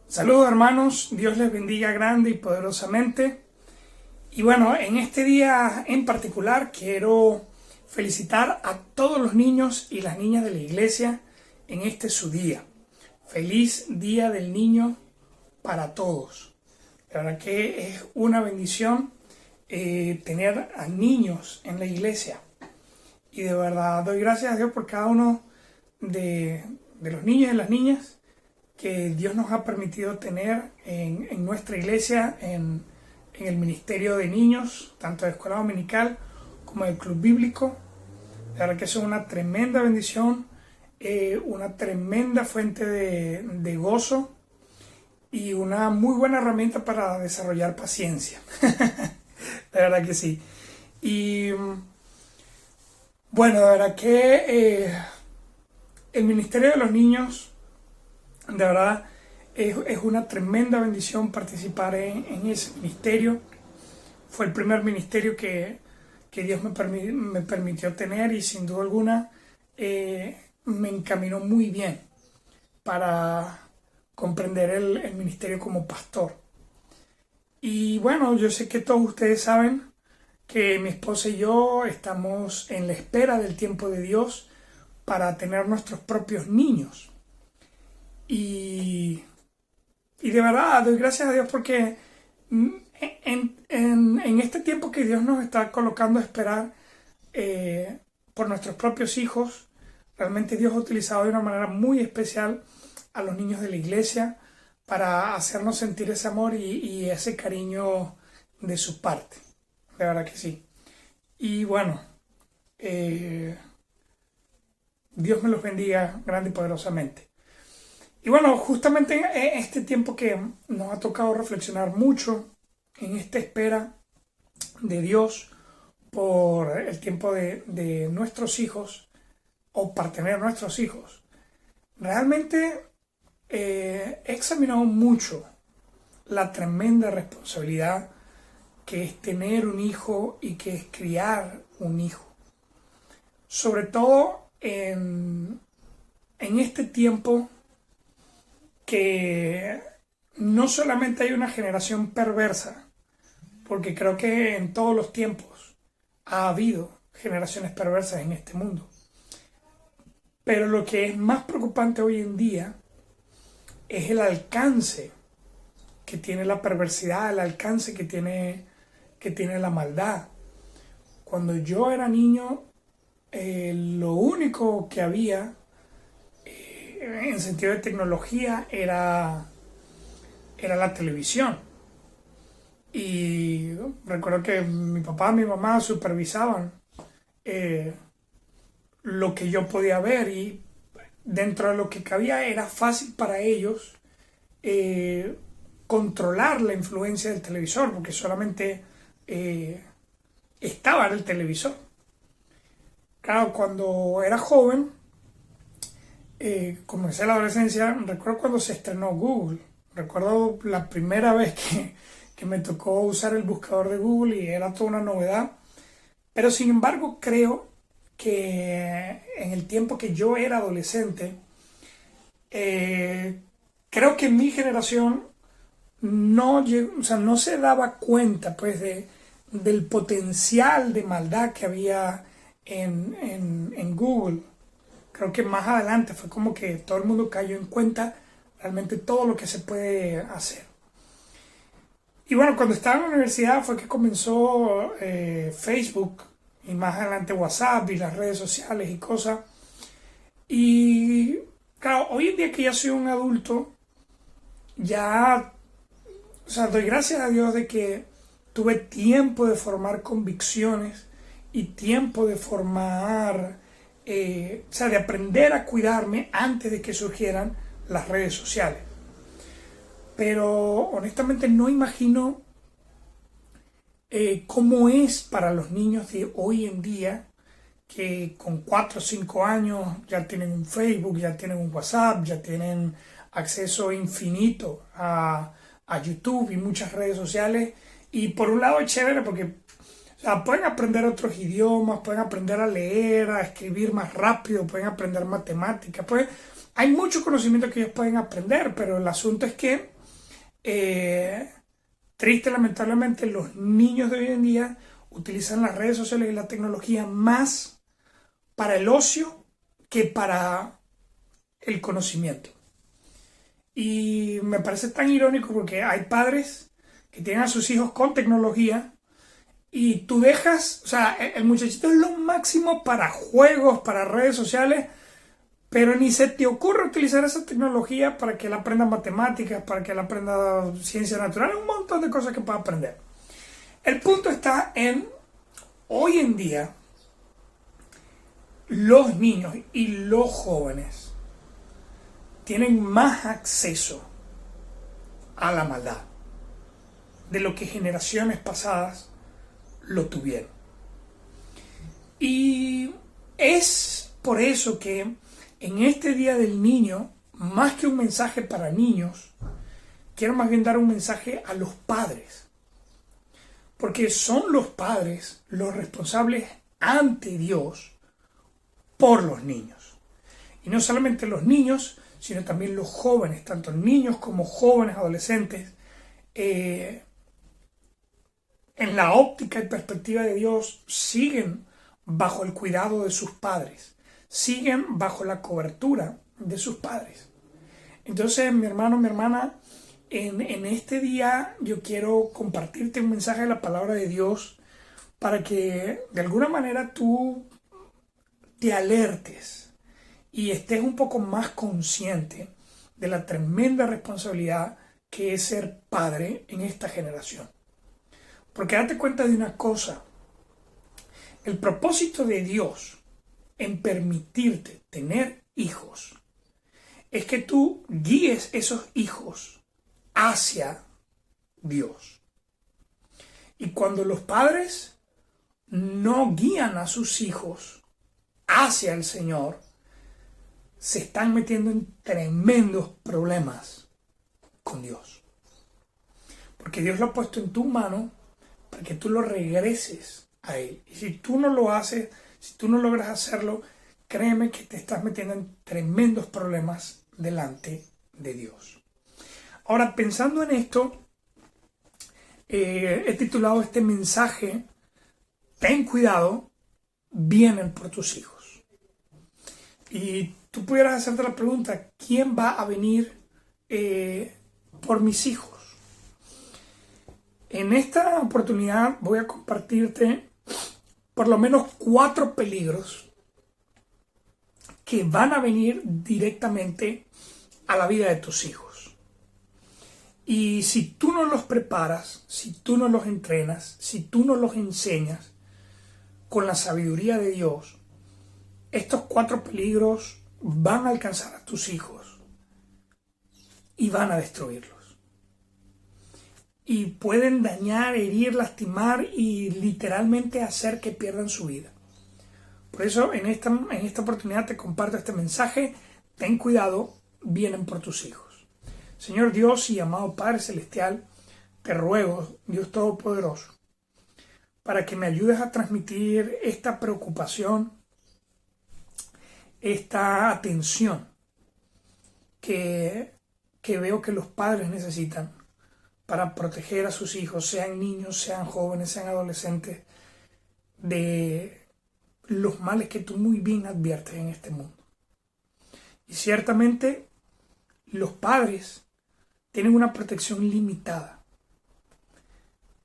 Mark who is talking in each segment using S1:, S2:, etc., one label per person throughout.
S1: Saludos hermanos, Dios les bendiga grande y poderosamente. Y bueno, en este día en particular quiero felicitar a todos los niños y las niñas de la iglesia en este su día. Feliz Día del Niño para todos. La verdad que es una bendición tener a niños en la iglesia. Y de verdad doy gracias a Dios por cada uno de los niños y las niñas que Dios nos ha permitido tener en nuestra iglesia, en el ministerio de niños, tanto de escuela dominical como del club bíblico. La verdad que eso es una tremenda bendición, una tremenda fuente de gozo y una muy buena herramienta para desarrollar paciencia. La verdad que sí. Y bueno, la verdad que el ministerio de los niños, de verdad, es una tremenda bendición participar en ese ministerio. Fue el primer ministerio que Dios me permitió tener y sin duda alguna me encaminó muy bien para comprender el ministerio como pastor. Y bueno, yo sé que todos ustedes saben que mi esposa y yo estamos en la espera del tiempo de Dios para tener nuestros propios niños. Y de verdad doy gracias a Dios porque en este tiempo que Dios nos está colocando a esperar por nuestros propios hijos, realmente Dios ha utilizado de una manera muy especial a los niños de la iglesia para hacernos sentir ese amor y ese cariño de su parte. De verdad que sí. Y bueno, Dios me los bendiga grande y poderosamente. Y bueno, justamente en este tiempo que nos ha tocado reflexionar mucho en esta espera de Dios por el tiempo de nuestros hijos o para tener nuestros hijos, realmente he examinado mucho la tremenda responsabilidad que es tener un hijo y que es criar un hijo. Sobre todo en este tiempo que no solamente hay una generación perversa, porque creo que en todos los tiempos ha habido generaciones perversas en este mundo, pero lo que es más preocupante hoy en día es el alcance que tiene la perversidad, el alcance que tiene la maldad. Cuando yo era niño, lo único que había en sentido de tecnología era la televisión. Y recuerdo que mi papá y mi mamá supervisaban lo que yo podía ver y dentro de lo que cabía era fácil para ellos controlar la influencia del televisor porque solamente estaba en el televisor. Claro, cuando era joven, comencé la adolescencia, recuerdo cuando se estrenó Google, recuerdo la primera vez que me tocó usar el buscador de Google y era toda una novedad, pero sin embargo creo que en el tiempo que yo era adolescente, creo que mi generación no se daba cuenta pues del potencial de maldad que había en Google. Creo que más adelante fue como que todo el mundo cayó en cuenta realmente todo lo que se puede hacer. Y bueno, cuando estaba en la universidad fue que comenzó Facebook y más adelante WhatsApp y las redes sociales y cosas. Y claro, hoy en día que ya soy un adulto, ya, doy gracias a Dios de que tuve tiempo de formar convicciones y tiempo de formar de aprender a cuidarme antes de que surgieran las redes sociales. Pero honestamente no imagino cómo es para los niños de hoy en día que con 4 o 5 años ya tienen un Facebook, ya tienen un WhatsApp, ya tienen acceso infinito a YouTube y muchas redes sociales. Y por un lado es chévere porque pueden aprender otros idiomas, pueden aprender a leer, a escribir más rápido, pueden aprender matemáticas, hay mucho conocimiento que ellos pueden aprender, pero el asunto es que triste, lamentablemente, los niños de hoy en día utilizan las redes sociales y la tecnología más para el ocio que para el conocimiento. Y me parece tan irónico porque hay padres que tienen a sus hijos con tecnología y tú dejas, o sea, el muchachito es lo máximo para juegos, para redes sociales, pero ni se te ocurre utilizar esa tecnología para que él aprenda matemáticas, para que él aprenda ciencias naturales, un montón de cosas que pueda aprender. El punto está en, hoy en día, los niños y los jóvenes tienen más acceso a la maldad de lo que generaciones pasadas lo tuvieron. Y es por eso que en este Día del Niño, más que un mensaje para niños, quiero más bien dar un mensaje a los padres. Porque son los padres los responsables ante Dios por los niños. Y no solamente los niños, sino también los jóvenes, tanto niños como jóvenes, adolescentes, en la óptica y perspectiva de Dios, siguen bajo el cuidado de sus padres, siguen bajo la cobertura de sus padres. Entonces, mi hermano, mi hermana, en este día yo quiero compartirte un mensaje de la palabra de Dios para que de alguna manera tú te alertes y estés un poco más consciente de la tremenda responsabilidad que es ser padre en esta generación. Porque date cuenta de una cosa, el propósito de Dios en permitirte tener hijos es que tú guíes esos hijos hacia Dios. Y cuando los padres no guían a sus hijos hacia el Señor, se están metiendo en tremendos problemas con Dios. Porque Dios lo ha puesto en tu mano para que tú lo regreses a Él. Y si tú no lo haces, si tú no logras hacerlo, créeme que te estás metiendo en tremendos problemas delante de Dios. Ahora, pensando en esto, he titulado este mensaje, ten cuidado, vienen por tus hijos. Y tú pudieras hacerte la pregunta, ¿quién va a venir por mis hijos? En esta oportunidad voy a compartirte por lo menos 4 peligros que van a venir directamente a la vida de tus hijos. Y si tú no los preparas, si tú no los entrenas, si tú no los enseñas con la sabiduría de Dios, estos 4 peligros van a alcanzar a tus hijos y van a destruirlos. Y pueden dañar, herir, lastimar y literalmente hacer que pierdan su vida. Por eso en esta oportunidad te comparto este mensaje. Ten cuidado, vienen por tus hijos. Señor Dios y amado Padre Celestial, te ruego, Dios Todopoderoso, para que me ayudes a transmitir esta preocupación, esta atención que veo que los padres necesitan para proteger a sus hijos, sean niños, sean jóvenes, sean adolescentes, de los males que tú muy bien adviertes en este mundo. Y ciertamente los padres tienen una protección limitada.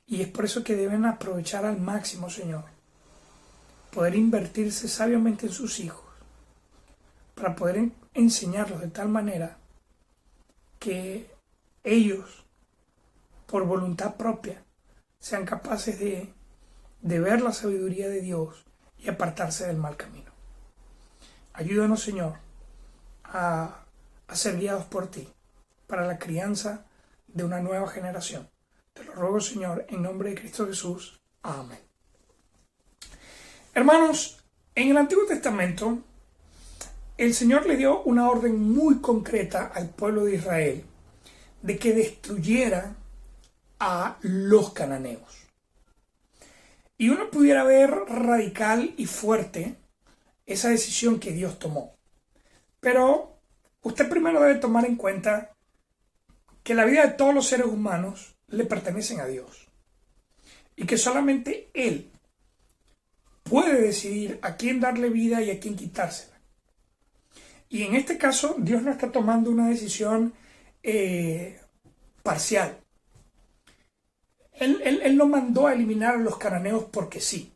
S1: Y es por eso que deben aprovechar al máximo, Señor, poder invertirse sabiamente en sus hijos, para poder enseñarlos de tal manera que ellos, por voluntad propia, sean capaces de ver la sabiduría de Dios y apartarse del mal camino. Ayúdanos, Señor, a ser guiados por ti para la crianza de una nueva generación. Te lo ruego, Señor, en nombre de Cristo Jesús. Amén. Hermanos, en el Antiguo Testamento, el Señor le dio una orden muy concreta al pueblo de Israel de que destruyera a los cananeos. Y uno pudiera ver radical y fuerte esa decisión que Dios tomó. Pero usted primero debe tomar en cuenta que la vida de todos los seres humanos le pertenecen a Dios y que solamente Él puede decidir a quién darle vida y a quién quitársela. Y en este caso, Dios no está tomando una decisión parcial. Él no mandó a eliminar a los cananeos porque sí.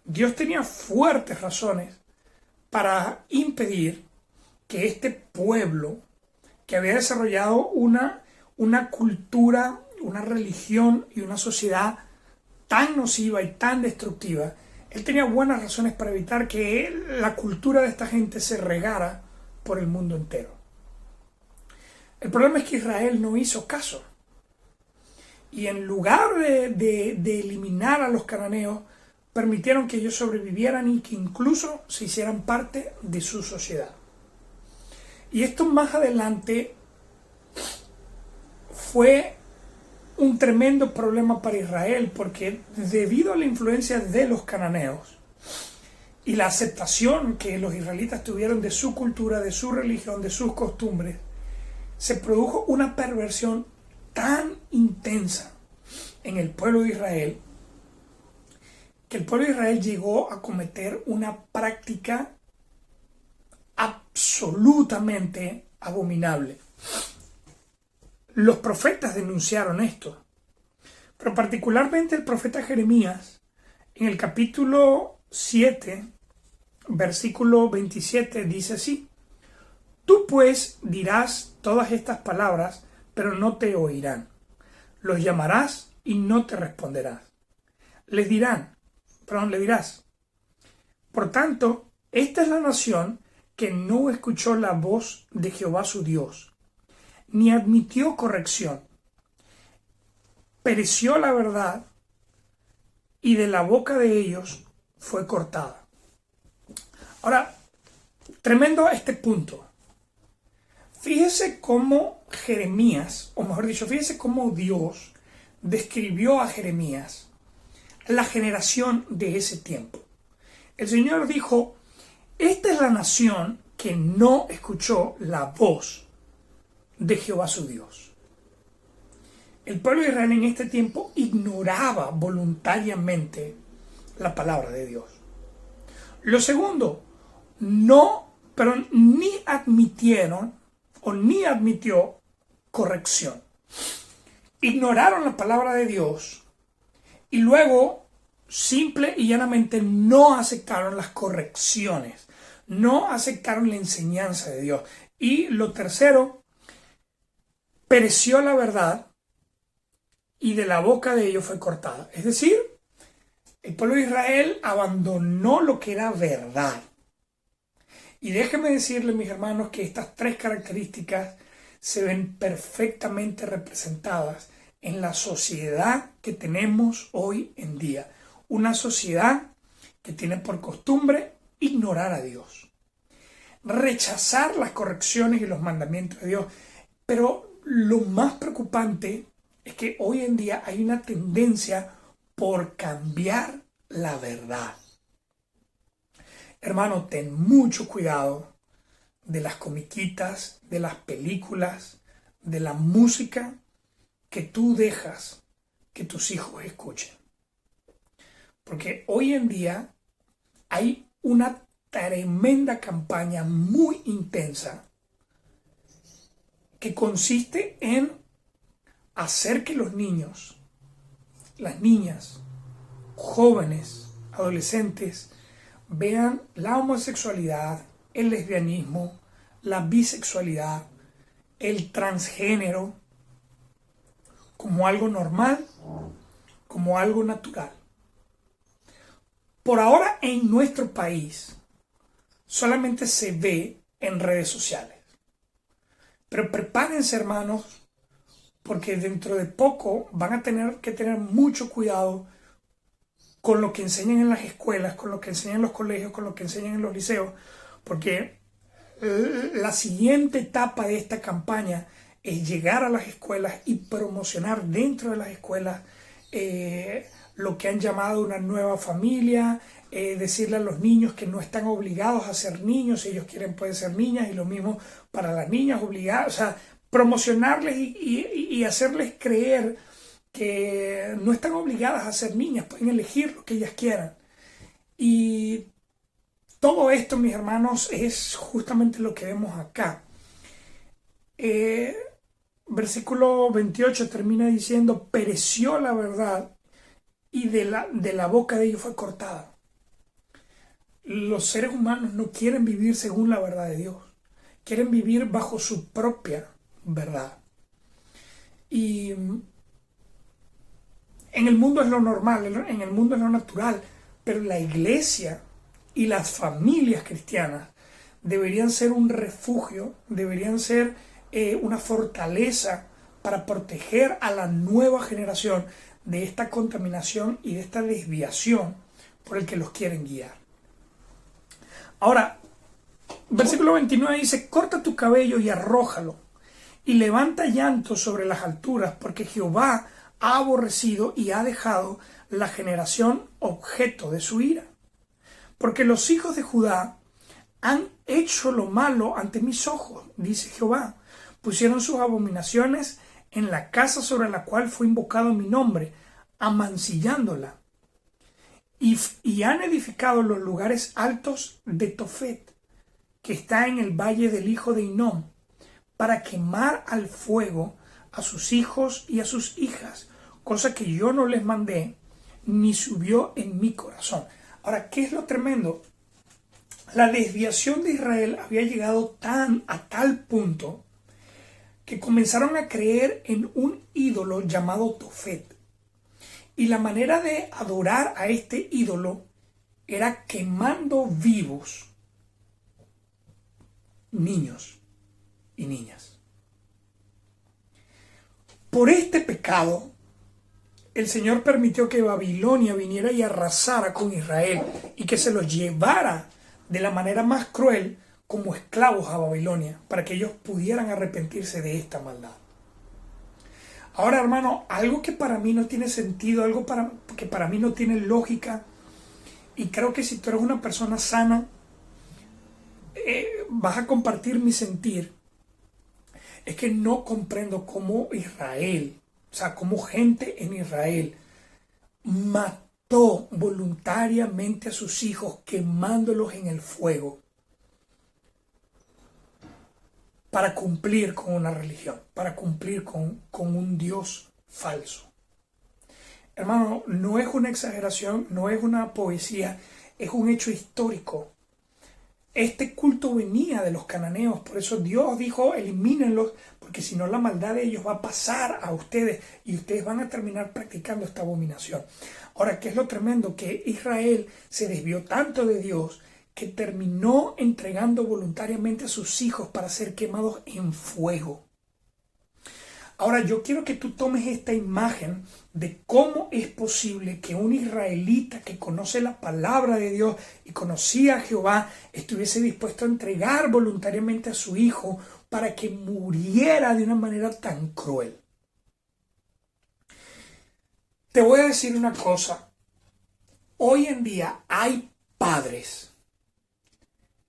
S1: Dios tenía fuertes razones para impedir que este pueblo, que había desarrollado una cultura, una religión y una sociedad tan nociva y tan destructiva, él tenía buenas razones para evitar que la cultura de esta gente se regara por el mundo entero. El problema es que Israel no hizo caso. Y en lugar de eliminar a los cananeos, permitieron que ellos sobrevivieran y que incluso se hicieran parte de su sociedad. Y esto más adelante fue un tremendo problema para Israel, porque debido a la influencia de los cananeos y la aceptación que los israelitas tuvieron de su cultura, de su religión, de sus costumbres, se produjo una perversión tan intensa en el pueblo de Israel, que el pueblo de Israel llegó a cometer una práctica absolutamente abominable. Los profetas denunciaron esto, pero particularmente el profeta Jeremías, en el capítulo 7, versículo 27, dice así: Tú pues dirás todas estas palabras, pero no te oirán. Los llamarás y no te responderás. Le dirás: Por tanto, esta es la nación que no escuchó la voz de Jehová su Dios, ni admitió corrección. Pereció la verdad, y de la boca de ellos fue cortada. Ahora, tremendo este punto. Fíjese cómo Jeremías, o mejor dicho, fíjese cómo Dios describió a Jeremías, la generación de ese tiempo. El Señor dijo: esta es la nación que no escuchó la voz de Jehová su Dios. El pueblo de Israel en este tiempo ignoraba voluntariamente la palabra de Dios. Lo segundo, ni admitieron o ni admitió corrección. Ignoraron la palabra de Dios y luego simple y llanamente no aceptaron las correcciones, no aceptaron la enseñanza de Dios. Y lo tercero, pereció la verdad y de la boca de ellos fue cortada. Es decir, el pueblo de Israel abandonó lo que era verdad. Y déjenme decirles, mis hermanos, que estas tres características se ven perfectamente representadas en la sociedad que tenemos hoy en día. Una sociedad que tiene por costumbre ignorar a Dios, rechazar las correcciones y los mandamientos de Dios. Pero lo más preocupante es que hoy en día hay una tendencia por cambiar la verdad. Hermano, ten mucho cuidado de las comiquitas, de las películas, de la música que tú dejas que tus hijos escuchen. Porque hoy en día hay una tremenda campaña muy intensa que consiste en hacer que los niños, las niñas, jóvenes, adolescentes, vean la homosexualidad, el lesbianismo, la bisexualidad, el transgénero como algo normal, como algo natural. Por ahora en nuestro país solamente se ve en redes sociales. Pero prepárense, hermanos, porque dentro de poco van a tener que tener mucho cuidado con lo que enseñan en las escuelas, con lo que enseñan en los colegios, con lo que enseñan en los liceos, porque la siguiente etapa de esta campaña es llegar a las escuelas y promocionar dentro de las escuelas lo que han llamado una nueva familia, decirle a los niños que no están obligados a ser niños, si ellos quieren pueden ser niñas, y lo mismo para las niñas obligadas. O sea, promocionarles y hacerles creer que no están obligadas a ser niñas, pueden elegir lo que ellas quieran. Y todo esto, mis hermanos, es justamente lo que vemos acá. Versículo 28 termina diciendo, pereció la verdad y de la boca de ellos fue cortada. Los seres humanos no quieren vivir según la verdad de Dios, quieren vivir bajo su propia verdad. Y en el mundo es lo normal, en el mundo es lo natural, pero la iglesia y las familias cristianas deberían ser un refugio, deberían ser una fortaleza para proteger a la nueva generación de esta contaminación y de esta desviación por el que los quieren guiar. Ahora, versículo 29 dice, corta tu cabello y arrójalo, y levanta llanto sobre las alturas, porque Jehová ha aborrecido y ha dejado la generación objeto de su ira. Porque los hijos de Judá han hecho lo malo ante mis ojos, dice Jehová. Pusieron sus abominaciones en la casa sobre la cual fue invocado mi nombre, amancillándola. Y han edificado los lugares altos de Tofet, que está en el valle del hijo de Hinnom, para quemar al fuego a sus hijos y a sus hijas, cosa que yo no les mandé, ni subió en mi corazón. Ahora, ¿qué es lo tremendo? La desviación de Israel había llegado a tal punto que comenzaron a creer en un ídolo llamado Tofet. Y la manera de adorar a este ídolo era quemando vivos niños y niñas. Por este pecado, el Señor permitió que Babilonia viniera y arrasara con Israel y que se los llevara de la manera más cruel como esclavos a Babilonia, para que ellos pudieran arrepentirse de esta maldad. Ahora, hermano, algo que para mí no tiene sentido, algo que para mí no tiene lógica, y creo que si tú eres una persona sana, vas a compartir mi sentir, es que no comprendo cómo Israel, o sea, cómo gente en Israel mató voluntariamente a sus hijos quemándolos en el fuego para cumplir con una religión, para cumplir con un Dios falso. Hermano, no es una exageración, no es una poesía, es un hecho histórico. Este culto venía de los cananeos, por eso Dios dijo, elimínenlos, porque si no la maldad de ellos va a pasar a ustedes y ustedes van a terminar practicando esta abominación. Ahora, ¿qué es lo tremendo? Que Israel se desvió tanto de Dios que terminó entregando voluntariamente a sus hijos para ser quemados en fuego. Ahora, yo quiero que tú tomes esta imagen de cómo es posible que un israelita que conoce la palabra de Dios y conocía a Jehová estuviese dispuesto a entregar voluntariamente a su hijo para que muriera de una manera tan cruel. Te voy a decir una cosa. Hoy en día hay padres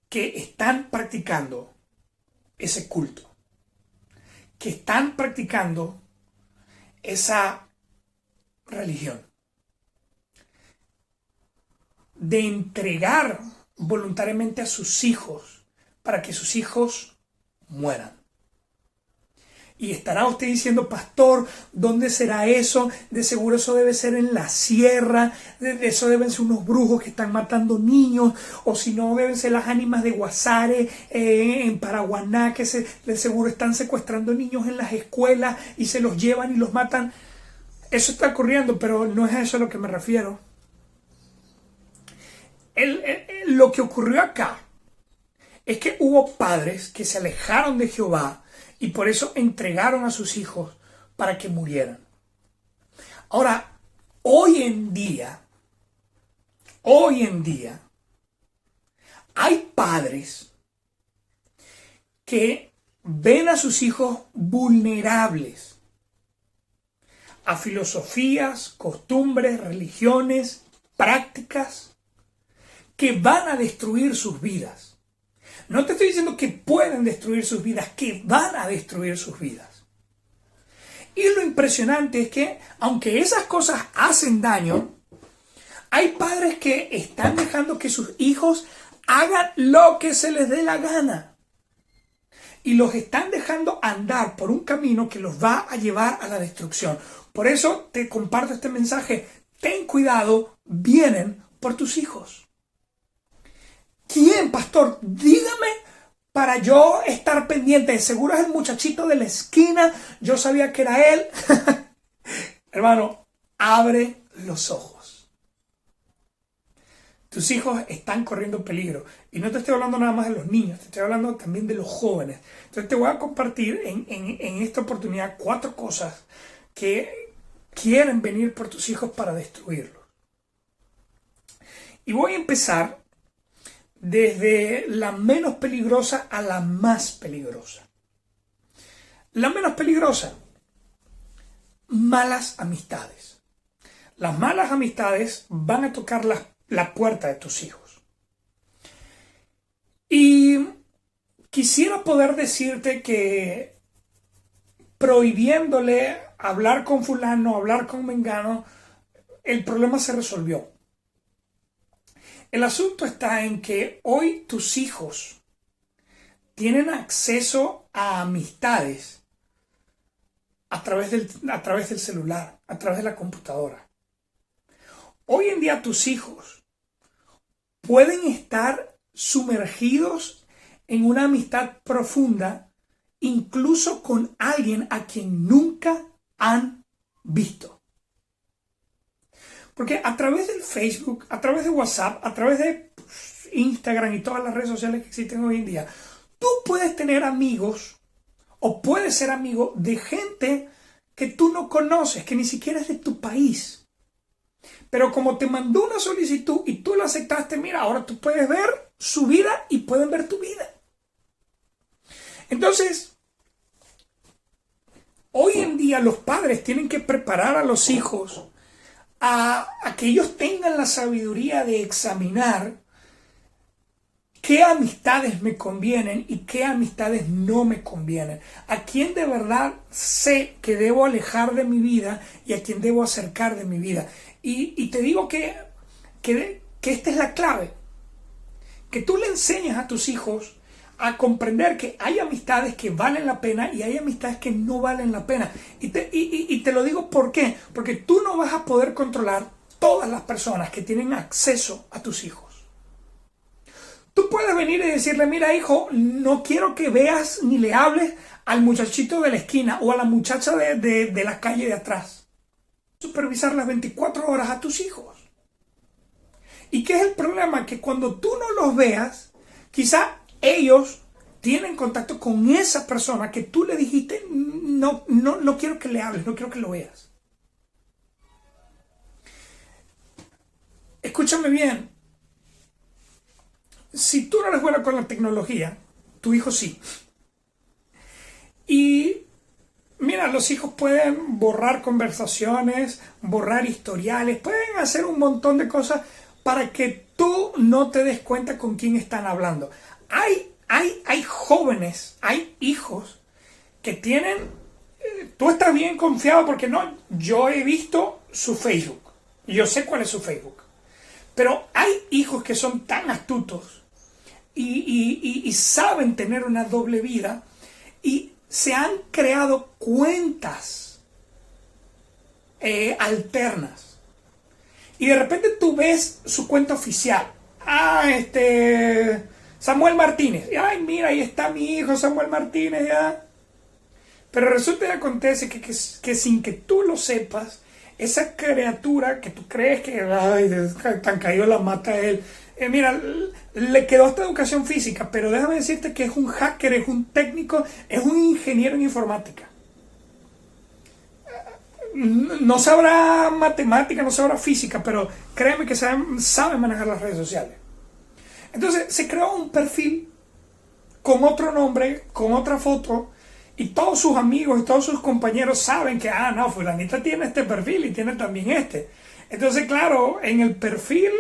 S1: que están practicando ese culto, que están practicando esa religión de entregar voluntariamente a sus hijos para que sus hijos mueran. Y estará usted diciendo, pastor, ¿dónde será eso? De seguro eso debe ser en la sierra, eso deben ser unos brujos que están matando niños, o si no deben ser las ánimas de Guasare en Paraguaná, que de seguro están secuestrando niños en las escuelas y se los llevan y los matan. Eso está ocurriendo, pero no es a eso a lo que me refiero. Lo que ocurrió acá es que hubo padres que se alejaron de Jehová y por eso entregaron a sus hijos para que murieran. Ahora, hoy en día, hay padres que ven a sus hijos vulnerables a filosofías, costumbres, religiones, prácticas que van a destruir sus vidas. No te estoy diciendo que pueden destruir sus vidas, que van a destruir sus vidas. Y lo impresionante es que, aunque esas cosas hacen daño, hay padres que están dejando que sus hijos hagan lo que se les dé la gana. Y los están dejando andar por un camino que los va a llevar a la destrucción. Por eso te comparto este mensaje. Ten cuidado, vienen por tus hijos. ¿Quién, pastor? Dígame para yo estar pendiente. Seguro es el muchachito de la esquina. Yo sabía que era él. Hermano, abre los ojos. Tus hijos están corriendo peligro. Y no te estoy hablando nada más de los niños, te estoy hablando también de los jóvenes. Entonces te voy a compartir en esta oportunidad 4 cosas que quieren venir por tus hijos para destruirlos. Y voy a empezar desde la menos peligrosa a la más peligrosa. La menos peligrosa, malas amistades. Las malas amistades van a tocar la puerta de tus hijos. Y quisiera poder decirte que prohibiéndole hablar con fulano, hablar con mengano, el problema se resolvió. El asunto está en que hoy tus hijos tienen acceso a amistades a través del celular, a través de la computadora. Hoy en día tus hijos pueden estar sumergidos en una amistad profunda, incluso con alguien a quien nunca han visto. Porque a través del Facebook, a través de WhatsApp, a través de Instagram y todas las redes sociales que existen hoy en día, tú puedes tener amigos o puedes ser amigo de gente que tú no conoces, que ni siquiera es de tu país. Pero como te mandó una solicitud y tú la aceptaste, mira, ahora tú puedes ver su vida y pueden ver tu vida. Entonces, hoy en día los padres tienen que preparar a los hijos a que ellos tengan la sabiduría de examinar qué amistades me convienen y qué amistades no me convienen. A quién de verdad sé que debo alejar de mi vida y a quién debo acercar de mi vida. Y te digo que esta es la clave. Que tú le enseñes a tus hijos a comprender que hay amistades que valen la pena y hay amistades que no valen la pena. Y te lo digo ¿por qué? Porque tú no vas a poder controlar todas las personas que tienen acceso a tus hijos. Tú puedes venir y decirle, mira hijo, no quiero que veas ni le hables al muchachito de la esquina o a la muchacha de la calle de atrás. Supervisar las 24 horas a tus hijos. ¿Y qué es el problema? Que cuando tú no los veas, quizá ellos tienen contacto con esa persona que tú le dijiste, no quiero que le hables, no quiero que lo veas. Escúchame bien. Si tú no eres bueno con la tecnología, tu hijo sí. Y mira, los hijos pueden borrar conversaciones, borrar historiales, pueden hacer un montón de cosas para que tú no te des cuenta con quién están hablando. Hay jóvenes, hay hijos que tienen, tú estás bien confiado porque no, yo he visto su Facebook, yo sé cuál es su Facebook, pero hay hijos que son tan astutos y saben tener una doble vida y se han creado cuentas alternas y de repente tú ves su cuenta oficial. Samuel Martínez. Ay, mira, ahí está mi hijo Samuel Martínez ya. Pero resulta y acontece que sin que tú lo sepas, esa criatura que tú crees que tan caído la mata a él, mira, le quedó hasta educación física, pero déjame decirte que es un hacker, es un técnico, es un ingeniero en informática. No sabrá matemática, no sabrá física, pero créeme que sabe manejar las redes sociales. Entonces se creó un perfil con otro nombre, con otra foto, y todos sus amigos y todos sus compañeros saben que, fulanita tiene este perfil y tiene también este. Entonces, claro, en el perfil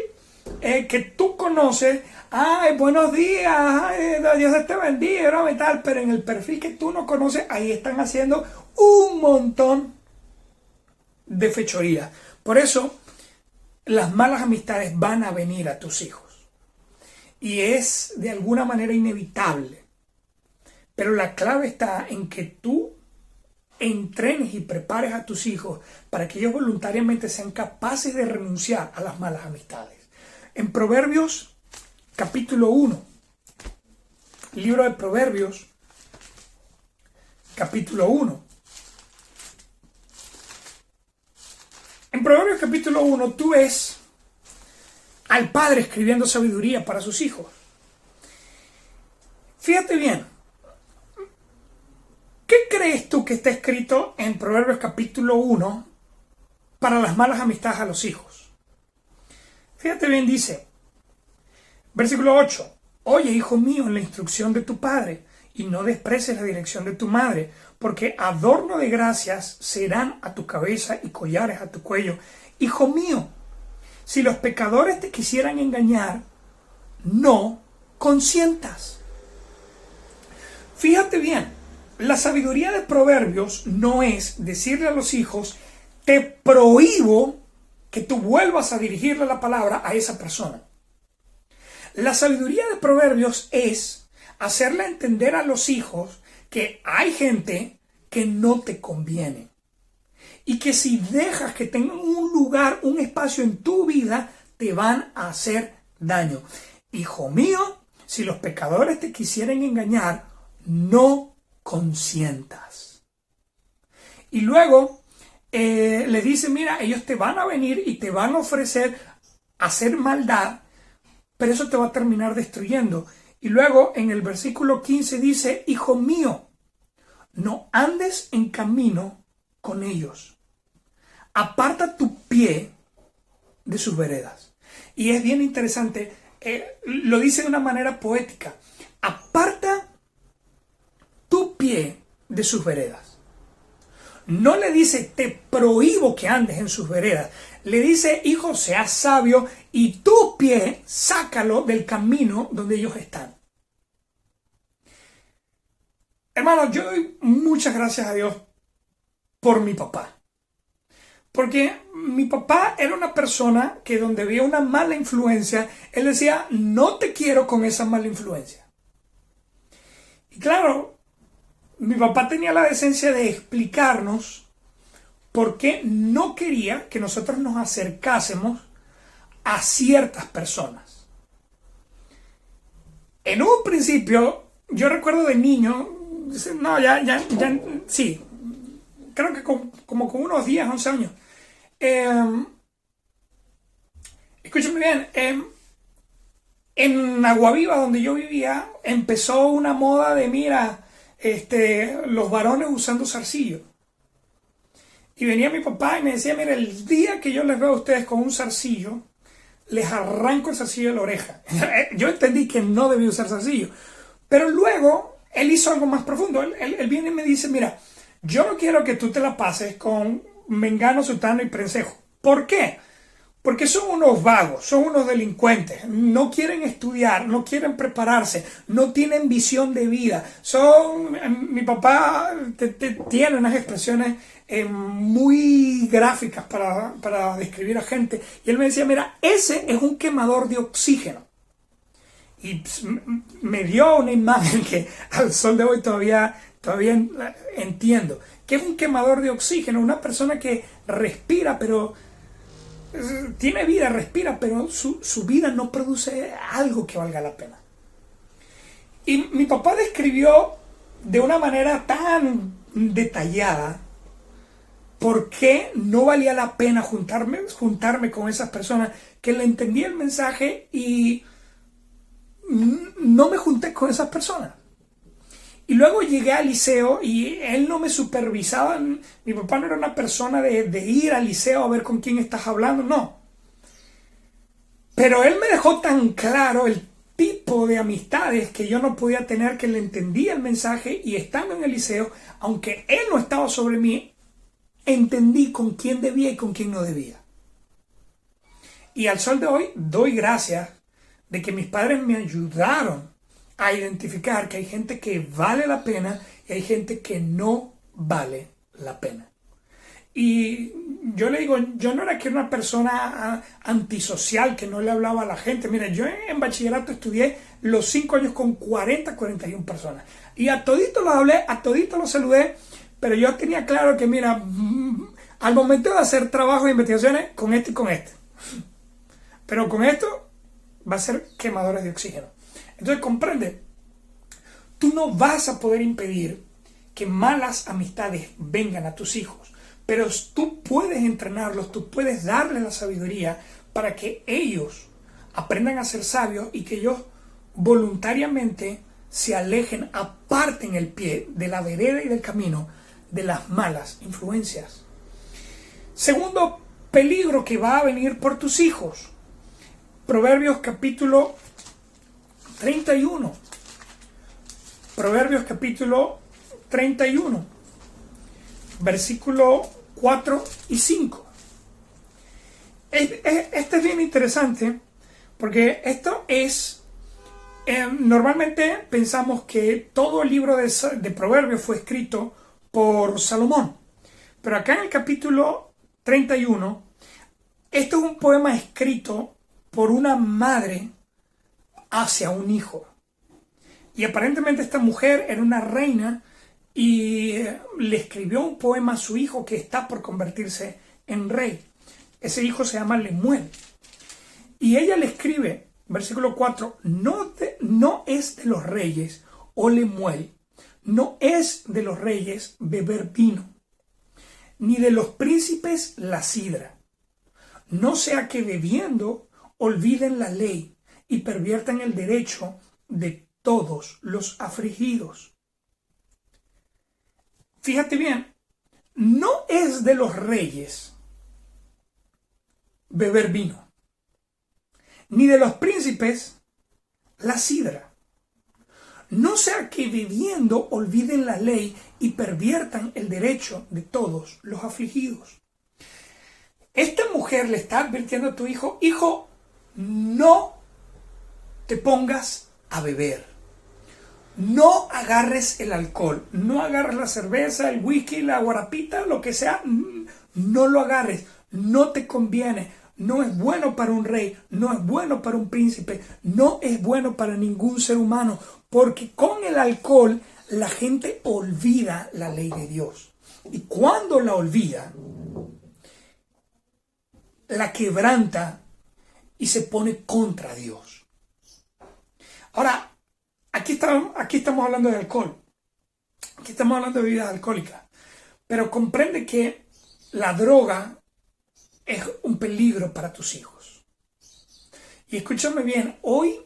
S1: que tú conoces, ay, buenos días, ay, Dios te bendiga, ¿no? Y tal, pero en el perfil que tú no conoces, ahí están haciendo un montón de fechorías. Por eso, las malas amistades van a venir a tus hijos. Y es de alguna manera inevitable. Pero la clave está en que tú entrenes y prepares a tus hijos para que ellos voluntariamente sean capaces de renunciar a las malas amistades. En Proverbios, capítulo 1, libro de Proverbios, capítulo 1. En Proverbios capítulo 1 tú ves al padre escribiendo sabiduría para sus hijos. Fíjate bien, ¿qué crees tú que está escrito en Proverbios capítulo 1 para las malas amistades a los hijos? Fíjate bien, dice, versículo 8, oye, hijo mío, en la instrucción de tu padre, y no desprecies la dirección de tu madre, porque adorno de gracias serán a tu cabeza y collares a tu cuello. Hijo mío, si los pecadores te quisieran engañar, no consientas. Fíjate bien, la sabiduría de Proverbios no es decirle a los hijos, te prohíbo que tú vuelvas a dirigirle la palabra a esa persona. La sabiduría de Proverbios es hacerle entender a los hijos que hay gente que no te conviene. Y que si dejas que tengan un lugar, un espacio en tu vida, te van a hacer daño. Hijo mío, si los pecadores te quisieren engañar, no consientas. Y luego le dice, mira, ellos te van a venir y te van a ofrecer hacer maldad, pero eso te va a terminar destruyendo. Y luego en el versículo 15 dice, hijo mío, no andes en camino con ellos. Aparta tu pie de sus veredas. Y es bien interesante, lo dice de una manera poética. Aparta tu pie de sus veredas. No le dice, te prohíbo que andes en sus veredas. Le dice, hijo, seas sabio y tu pie sácalo del camino donde ellos están. Hermano, yo doy muchas gracias a Dios por mi papá. Porque mi papá era una persona que donde veía una mala influencia, él decía, no te quiero con esa mala influencia. Y claro, mi papá tenía la decencia de explicarnos por qué no quería que nosotros nos acercásemos a ciertas personas. En un principio, yo recuerdo de niño, no, sí, creo que como con unos 10, 11 años. Escúchame bien, en Aguaviva, donde yo vivía, empezó una moda de, mira, los varones usando zarcillo. Y venía mi papá y me decía, mira, el día que yo les veo a ustedes con un zarcillo, les arranco el zarcillo de la oreja. Yo entendí que no debía usar zarcillo. Pero luego, él hizo algo más profundo. Él viene y me dice, mira, yo no quiero que tú te la pases con mengano, sutano y prensejo. ¿Por qué? Porque son unos vagos, son unos delincuentes, no quieren estudiar, no quieren prepararse, no tienen visión de vida. Mi papá tiene unas expresiones muy gráficas para describir a gente. Y él me decía, mira, ese es un quemador de oxígeno. Y me dio una imagen que al sol de hoy todavía entiendo. Que es un quemador de oxígeno, una persona que respira, pero tiene vida, respira, pero su vida no produce algo que valga la pena. Y mi papá describió de una manera tan detallada por qué no valía la pena juntarme con esas personas, que le entendí el mensaje y no me junté con esas personas. Y luego llegué al liceo y él no me supervisaba. Mi papá no era una persona de ir al liceo a ver con quién estás hablando, no. Pero él me dejó tan claro el tipo de amistades que yo no podía tener, que le entendía el mensaje, y estando en el liceo, aunque él no estaba sobre mí, entendí con quién debía y con quién no debía. Y al sol de hoy doy gracias de que mis padres me ayudaron a identificar que hay gente que vale la pena y hay gente que no vale la pena. Y yo le digo, yo no era que una persona antisocial que no le hablaba a la gente. Mira, yo en bachillerato estudié los 5 años con 41 personas. Y a toditos los hablé, a toditos los saludé, pero yo tenía claro que, mira, al momento de hacer trabajos de investigaciones, con este y con este. Pero con esto va a ser quemadores de oxígeno. Entonces, comprende, tú no vas a poder impedir que malas amistades vengan a tus hijos. Pero tú puedes entrenarlos, tú puedes darles la sabiduría para que ellos aprendan a ser sabios y que ellos voluntariamente se alejen, aparten el pie de la vereda y del camino de las malas influencias. Segundo peligro que va a venir por tus hijos. Proverbios capítulo 31. Proverbios capítulo 31. Versículo 4 y 5. Este es bien interesante porque esto es, normalmente pensamos que todo el libro de Proverbios fue escrito por Salomón, pero acá en el capítulo 31, esto es un poema escrito por una madre hacia un hijo. Y aparentemente esta mujer era una reina y le escribió un poema a su hijo que está por convertirse en rey. Ese hijo se llama Lemuel. Y ella le escribe, versículo 4, no es de los reyes, oh Lemuel, no es de los reyes beber vino, ni de los príncipes la sidra. No sea que bebiendo olviden la ley y perviertan el derecho de todos los afligidos. Fíjate bien, no es de los reyes beber vino, ni de los príncipes la sidra. No sea que bebiendo olviden la ley y perviertan el derecho de todos los afligidos. Esta mujer le está advirtiendo a tu hijo, hijo, no te pongas a beber. No agarres el alcohol, no agarres la cerveza, el whisky, la guarapita, lo que sea, no lo agarres, no te conviene, no es bueno para un rey, no es bueno para un príncipe, no es bueno para ningún ser humano, porque con el alcohol la gente olvida la ley de Dios. Y cuando la olvida, la quebranta y se pone contra Dios. Ahora, aquí estamos hablando de alcohol. Aquí estamos hablando de bebidas alcohólicas. Pero comprende que la droga es un peligro para tus hijos. Y escúchame bien, hoy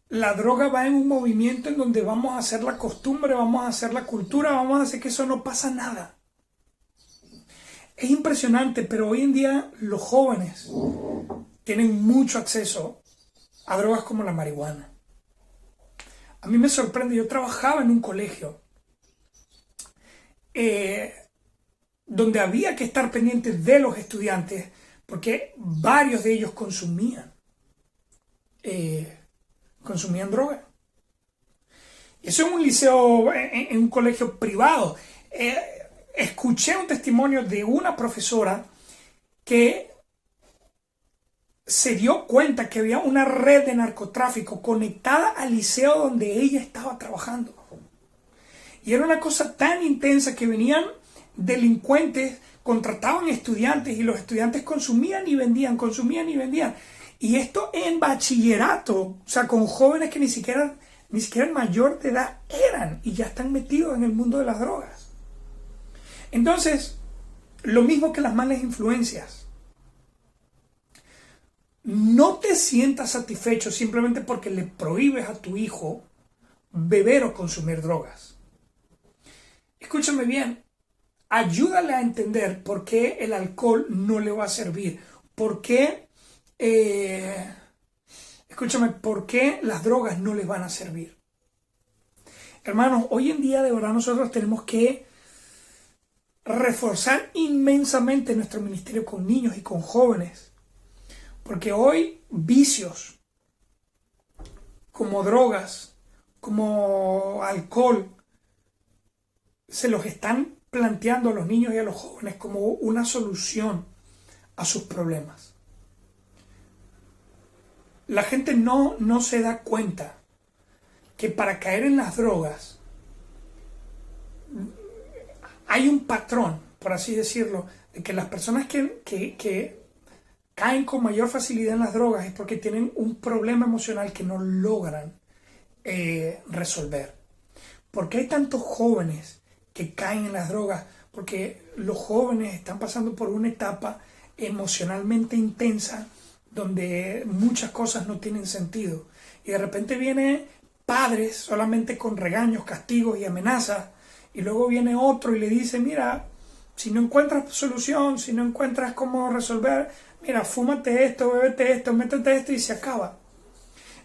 S1: la droga va en un movimiento en donde vamos a hacer la costumbre, vamos a hacer la cultura, vamos a hacer que eso no pasa nada. Es impresionante, pero hoy en día los jóvenes tienen mucho acceso a drogas como la marihuana. A mí me sorprende, yo trabajaba en un colegio donde había que estar pendiente de los estudiantes porque varios de ellos consumían droga. Eso es un liceo, en un colegio privado. Escuché un testimonio de una profesora que se dio cuenta que había una red de narcotráfico conectada al liceo donde ella estaba trabajando. Y era una cosa tan intensa que venían delincuentes, contrataban estudiantes y los estudiantes consumían y vendían, consumían y vendían. Y esto en bachillerato, o sea, con jóvenes que ni siquiera mayor de edad eran y ya están metidos en el mundo de las drogas. Entonces, lo mismo que las malas influencias. No te sientas satisfecho simplemente porque le prohíbes a tu hijo beber o consumir drogas. Escúchame bien, ayúdale a entender por qué el alcohol no le va a servir, por qué, por qué las drogas no le van a servir. Hermanos, hoy en día de verdad nosotros tenemos que reforzar inmensamente nuestro ministerio con niños y con jóvenes. Porque hoy vicios como drogas, como alcohol, se los están planteando a los niños y a los jóvenes como una solución a sus problemas. La gente no se da cuenta que para caer en las drogas hay un patrón, por así decirlo, de que las personas que caen con mayor facilidad en las drogas es porque tienen un problema emocional que no logran resolver. ¿Por qué hay tantos jóvenes que caen en las drogas? Porque los jóvenes están pasando por una etapa emocionalmente intensa donde muchas cosas no tienen sentido. Y de repente vienen padres solamente con regaños, castigos y amenazas, y luego viene otro y le dice, mira, si no encuentras solución, si no encuentras cómo resolver, mira, fúmate esto, bébete esto, métete esto y se acaba.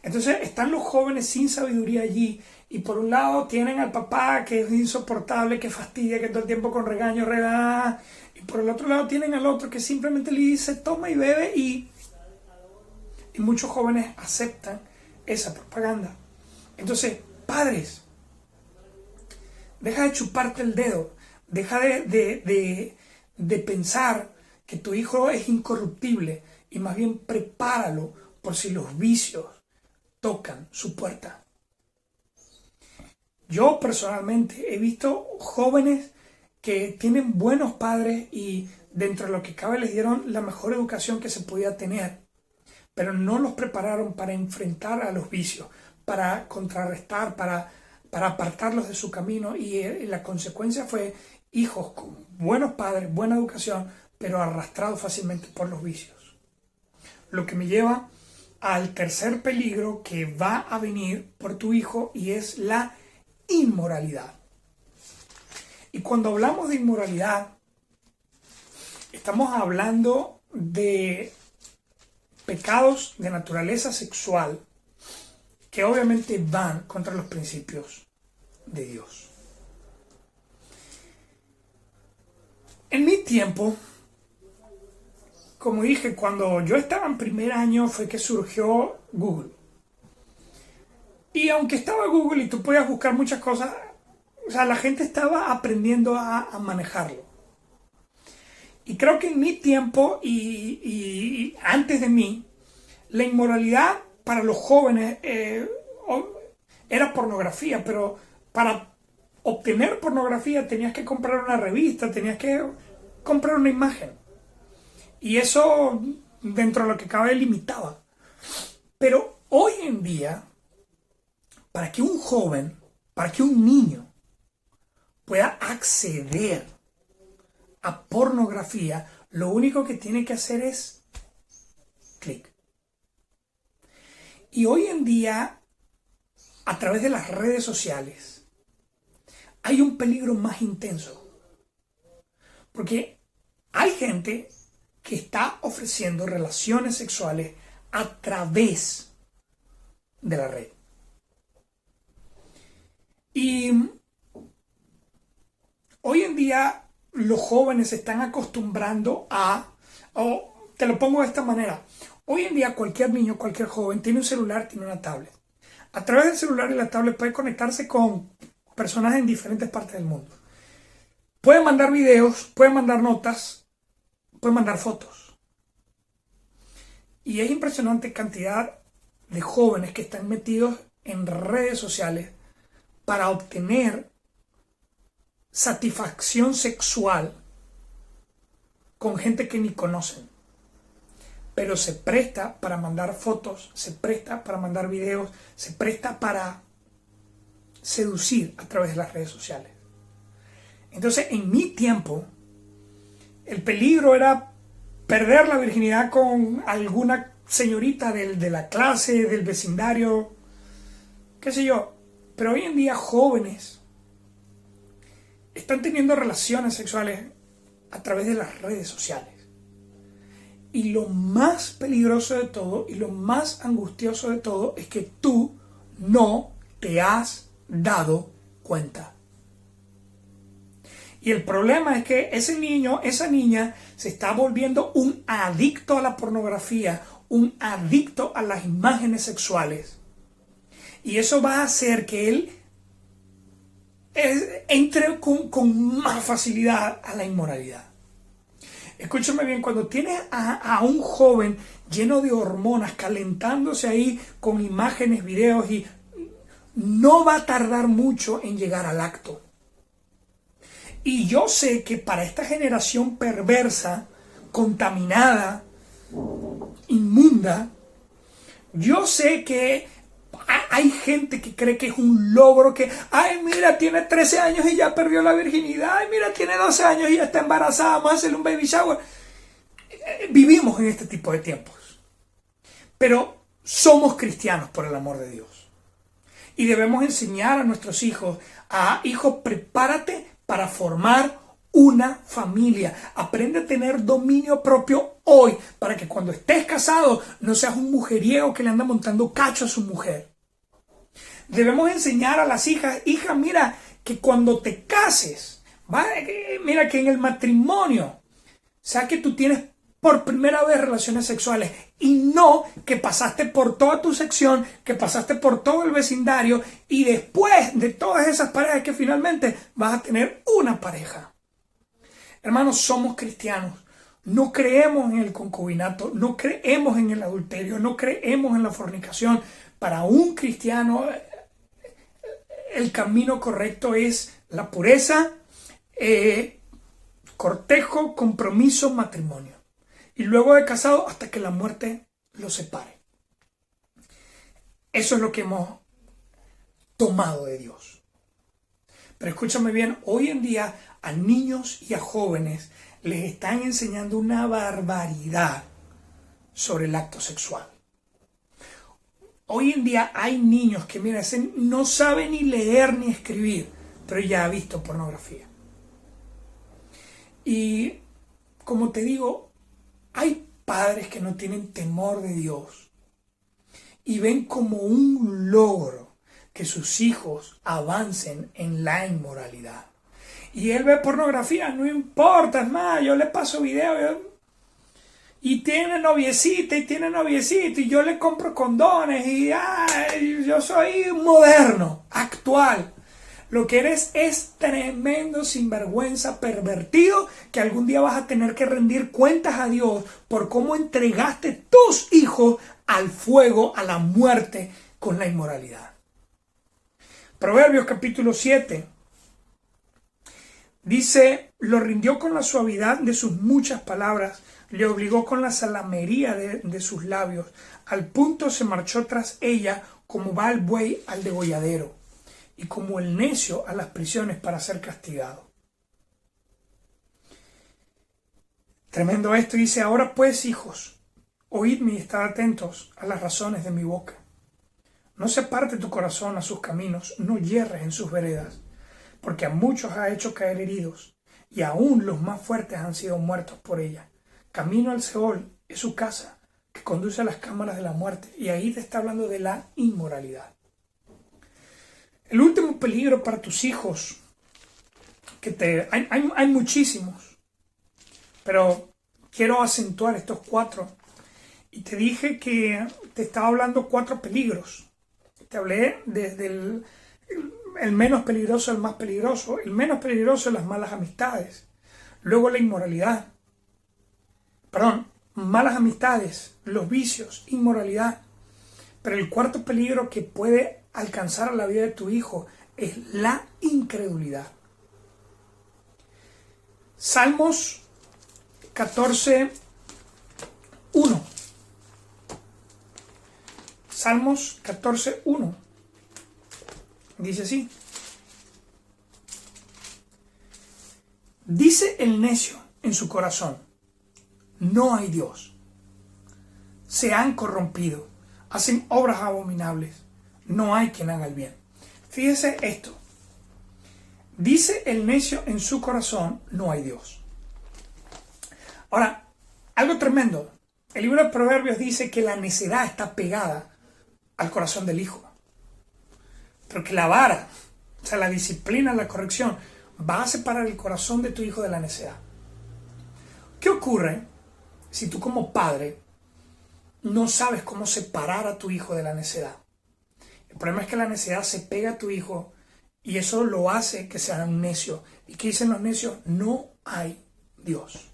S1: Entonces están los jóvenes sin sabiduría allí, y por un lado tienen al papá que es insoportable, que fastidia, que todo el tiempo con regaño, y por el otro lado tienen al otro que simplemente le dice toma y bebe, y muchos jóvenes aceptan esa propaganda. Entonces, padres, deja de chuparte el dedo, deja de pensar que tu hijo es incorruptible, y más bien prepáralo por si los vicios tocan su puerta. Yo personalmente he visto jóvenes que tienen buenos padres y dentro de lo que cabe les dieron la mejor educación que se podía tener, pero no los prepararon para enfrentar a los vicios, para contrarrestar, para apartarlos de su camino, y la consecuencia fue hijos con buenos padres, buena educación, pero arrastrados fácilmente por los vicios. Lo que me lleva al tercer peligro que va a venir por tu hijo, y es la inmoralidad. Y cuando hablamos de inmoralidad, estamos hablando de pecados de naturaleza sexual que obviamente van contra los principios de Dios. En mi tiempo, como dije, cuando yo estaba en primer año fue que surgió Google. Y aunque estaba Google y tú podías buscar muchas cosas, o sea, la gente estaba aprendiendo a manejarlo. Y creo que en mi tiempo y antes de mí, la inmoralidad para los jóvenes era pornografía, pero para obtener pornografía tenías que comprar una revista, tenías que comprar una imagen. Y eso, dentro de lo que cabe, limitaba. Pero hoy en día, para que un joven, para que un niño pueda acceder a pornografía, lo único que tiene que hacer es clic. Y hoy en día, a través de las redes sociales, hay un peligro más intenso. Porque hay gente que está ofreciendo relaciones sexuales a través de la red. Y hoy en día los jóvenes se están acostumbrando o te lo pongo de esta manera, hoy en día cualquier niño, cualquier joven tiene un celular, tiene una tablet. A través del celular y la tablet puede conectarse con personas en diferentes partes del mundo. Puede mandar videos, puede mandar notas, puede mandar fotos. Y es impresionante cantidad de jóvenes que están metidos en redes sociales para obtener satisfacción sexual con gente que ni conocen. Pero se presta para mandar fotos, se presta para mandar videos, se presta para seducir a través de las redes sociales. Entonces, en mi tiempo, el peligro era perder la virginidad con alguna señorita de la clase, del vecindario, qué sé yo. Pero hoy en día jóvenes están teniendo relaciones sexuales a través de las redes sociales. Y lo más peligroso de todo y lo más angustioso de todo es que tú no te has dado cuenta. Y el problema es que ese niño, esa niña se está volviendo un adicto a la pornografía, un adicto a las imágenes sexuales. Y eso va a hacer que él entre con más facilidad a la inmoralidad. Escúchame bien, cuando tienes a un joven lleno de hormonas, calentándose ahí con imágenes, videos, y no va a tardar mucho en llegar al acto. Y yo sé que para esta generación perversa, contaminada, inmunda, yo sé que hay gente que cree que es un logro, que, ay, mira, tiene 13 años y ya perdió la virginidad, ay, mira, tiene 12 años y ya está embarazada, vamos a hacerle un baby shower. Vivimos en este tipo de tiempos. Pero somos cristianos, por el amor de Dios. Y debemos enseñar a nuestros hijos, hijo, prepárate para formar una familia. Aprende a tener dominio propio hoy, para que cuando estés casado no seas un mujeriego que le anda montando cacho a su mujer. Debemos enseñar a las hijas, hija, mira, que cuando te cases, mira que en el matrimonio, o sea, que tú tienes por primera vez relaciones sexuales, y no que pasaste por toda tu sección, que pasaste por todo el vecindario, y después de todas esas parejas que finalmente vas a tener una pareja. Hermanos, somos cristianos. No creemos en el concubinato, no creemos en el adulterio, no creemos en la fornicación. Para un cristiano, el camino correcto es la pureza, cortejo, compromiso, matrimonio. Y luego de casado hasta que la muerte los separe. Eso es lo que hemos tomado de Dios. Pero escúchame bien, hoy en día a niños y a jóvenes les están enseñando una barbaridad sobre el acto sexual. Hoy en día hay niños que, mira, no saben ni leer ni escribir, pero ya ha visto pornografía. Y como te digo, hay padres que no tienen temor de Dios y ven como un logro que sus hijos avancen en la inmoralidad. Y él ve pornografía, no importa, es más, yo le paso video, y tiene noviecita y tiene noviecito, y yo le compro condones, y yo soy moderno, actual. Lo que eres es tremendo sinvergüenza pervertido, que algún día vas a tener que rendir cuentas a Dios por cómo entregaste tus hijos al fuego, a la muerte, con la inmoralidad. Proverbios capítulo 7 dice: lo rindió con la suavidad de sus muchas palabras, le obligó con la salamería de sus labios, al punto se marchó tras ella como va el buey al degolladero, y como el necio a las prisiones para ser castigado. Tremendo esto. Dice: ahora pues, hijos, oídme y estad atentos a las razones de mi boca. No se aparte tu corazón a sus caminos, no yerres en sus veredas, porque a muchos ha hecho caer heridos, y aún los más fuertes han sido muertos por ella. Camino al Seol es su casa, que conduce a las cámaras de la muerte, y ahí te está hablando de la inmoralidad. El último peligro para tus hijos, hay muchísimos, pero quiero acentuar estos 4. Y te dije que te estaba hablando 4 peligros. Te hablé desde el menos peligroso al más peligroso. El menos peligroso es las malas amistades. Luego la inmoralidad. Malas amistades, los vicios, inmoralidad. Pero el 4º peligro que puede alcanzar a la vida de tu hijo es la incredulidad. Salmos 14:1. Salmos 14:1. Dice así: dice el necio en su corazón, no hay Dios. Se han corrompido, hacen obras abominables, no hay quien haga el bien. Fíjese esto. Dice el necio en su corazón, no hay Dios. Ahora, algo tremendo. El libro de Proverbios dice que la necedad está pegada al corazón del hijo. Pero que la vara, o sea, la disciplina, la corrección, va a separar el corazón de tu hijo de la necedad. ¿Qué ocurre si tú como padre no sabes cómo separar a tu hijo de la necedad. El problema es que la necedad se pega a tu hijo y eso lo hace que sea un necio. ¿Y qué dicen los necios? No hay Dios.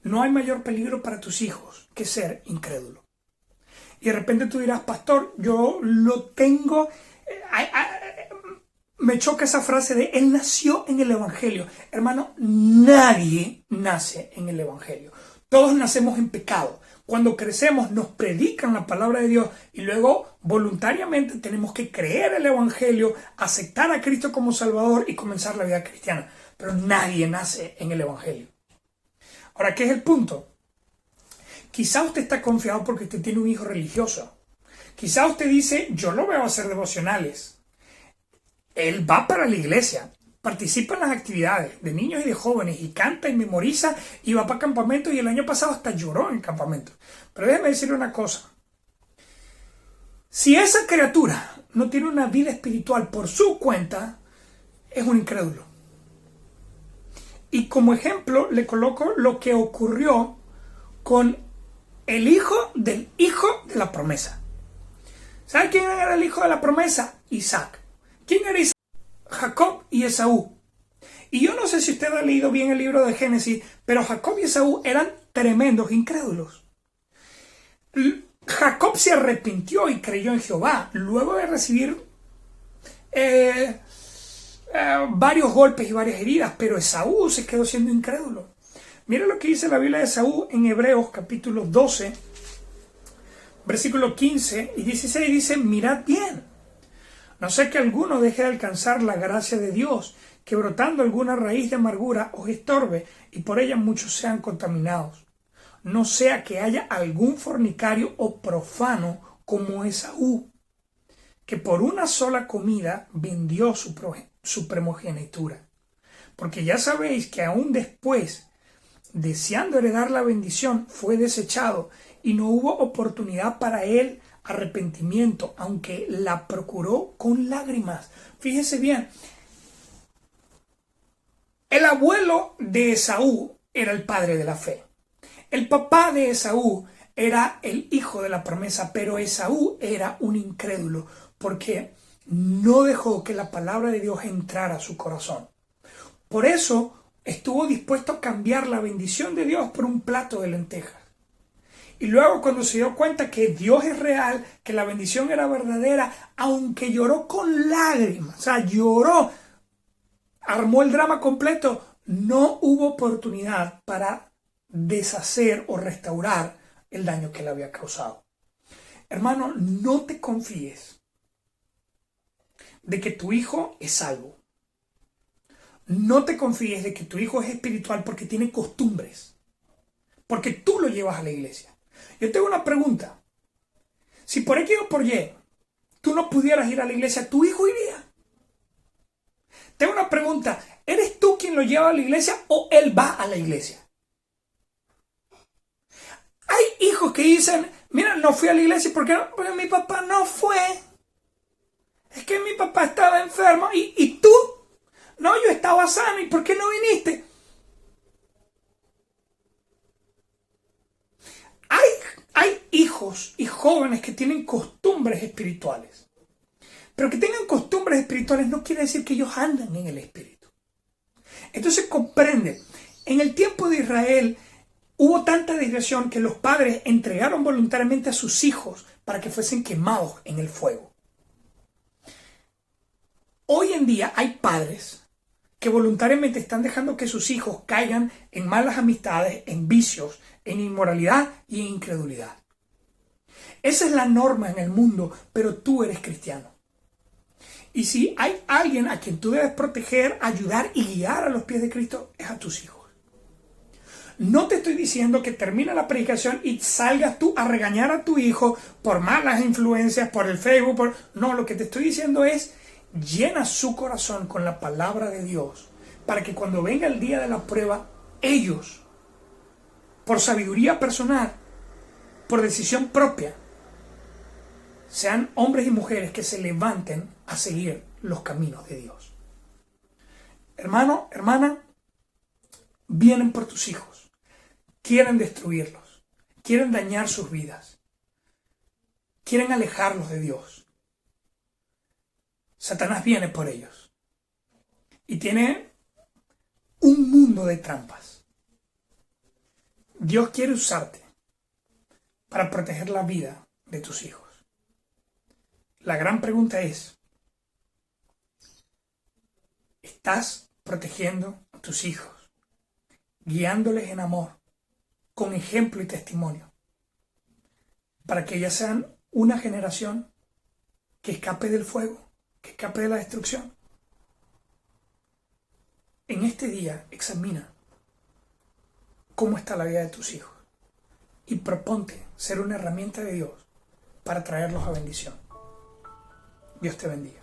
S1: No hay mayor peligro para tus hijos que ser incrédulo. Y de repente tú dirás, pastor, yo lo tengo... Me choca esa frase de él nació en el Evangelio. Hermano, nadie nace en el Evangelio. Todos nacemos en pecado. Cuando crecemos nos predican la palabra de Dios y luego voluntariamente tenemos que creer el Evangelio, aceptar a Cristo como Salvador y comenzar la vida cristiana. Pero nadie nace en el Evangelio. Ahora, ¿qué es el punto? Quizá usted está confiado porque usted tiene un hijo religioso. Quizá usted dice, yo lo veo hacer devocionales. Él va para la iglesia, participa en las actividades de niños y de jóvenes y canta y memoriza y va para campamentos y el año pasado hasta lloró en campamento. Pero déjeme decirle una cosa. Si esa criatura no tiene una vida espiritual por su cuenta, es un incrédulo. Y como ejemplo le coloco lo que ocurrió con el hijo de la promesa. ¿Sabe quién era el hijo de la promesa? Isaac. ¿Quién era Isaac? Jacob y Esaú. Y yo no sé si usted ha leído bien el libro de Génesis, pero Jacob y Esaú eran tremendos incrédulos. Jacob se arrepintió y creyó en Jehová, luego de recibir varios golpes y varias heridas, pero Esaú se quedó siendo incrédulo. Mira lo que dice la Biblia de Esaú en Hebreos capítulo 12, versículos 15 y 16, dice, mirad bien. No sea que alguno deje de alcanzar la gracia de Dios, que brotando alguna raíz de amargura os estorbe y por ella muchos sean contaminados. No sea que haya algún fornicario o profano como Esaú, que por una sola comida vendió su primogenitura. Porque ya sabéis que aún después, deseando heredar la bendición, fue desechado y no hubo oportunidad para él arrepentimiento, aunque la procuró con lágrimas. Fíjese bien, el abuelo de Esaú era el padre de la fe. El papá de Esaú era el hijo de la promesa, pero Esaú era un incrédulo porque no dejó que la palabra de Dios entrara a su corazón. Por eso estuvo dispuesto a cambiar la bendición de Dios por un plato de lentejas. Y luego cuando se dio cuenta que Dios es real, que la bendición era verdadera, aunque lloró con lágrimas, o sea, lloró, armó el drama completo, no hubo oportunidad para deshacer o restaurar el daño que le había causado. Hermano, no te confíes de que tu hijo es salvo. No te confíes de que tu hijo es espiritual porque tiene costumbres, porque tú lo llevas a la iglesia. Yo tengo una pregunta. Si por X o por Y tú no pudieras ir a la iglesia, ¿tu hijo iría? Tengo una pregunta. ¿Eres tú quien lo lleva a la iglesia o él va a la iglesia? Hay hijos que dicen, mira, no fui a la iglesia porque mi papá no fue. Es que mi papá estaba enfermo. ¿Y tú? No, yo estaba sano. ¿Y por qué no viniste? Hay hijos y jóvenes que tienen costumbres espirituales. Pero que tengan costumbres espirituales no quiere decir que ellos andan en el espíritu. Entonces comprende, en el tiempo de Israel hubo tanta desviación que los padres entregaron voluntariamente a sus hijos para que fuesen quemados en el fuego. Hoy en día hay padres que voluntariamente están dejando que sus hijos caigan en malas amistades, en vicios, en inmoralidad y en incredulidad. Esa es la norma en el mundo, pero tú eres cristiano. Y si hay alguien a quien tú debes proteger, ayudar y guiar a los pies de Cristo, es a tus hijos. No te estoy diciendo que termine la predicación y salgas tú a regañar a tu hijo por malas influencias, por el Facebook. No, lo que te estoy diciendo es, llena su corazón con la palabra de Dios para que cuando venga el día de la prueba, ellos, por sabiduría personal, por decisión propia, sean hombres y mujeres que se levanten a seguir los caminos de Dios. Hermano, hermana, vienen por tus hijos, quieren destruirlos, quieren dañar sus vidas, quieren alejarlos de Dios. Satanás viene por ellos y tiene un mundo de trampas. Dios quiere usarte para proteger la vida de tus hijos. La gran pregunta es, ¿estás protegiendo a tus hijos, guiándoles en amor, con ejemplo y testimonio, para que ellas sean una generación que escape del fuego, que escape de la destrucción? En este día examina cómo está la vida de tus hijos y proponte ser una herramienta de Dios para traerlos a bendición. Dios te bendiga.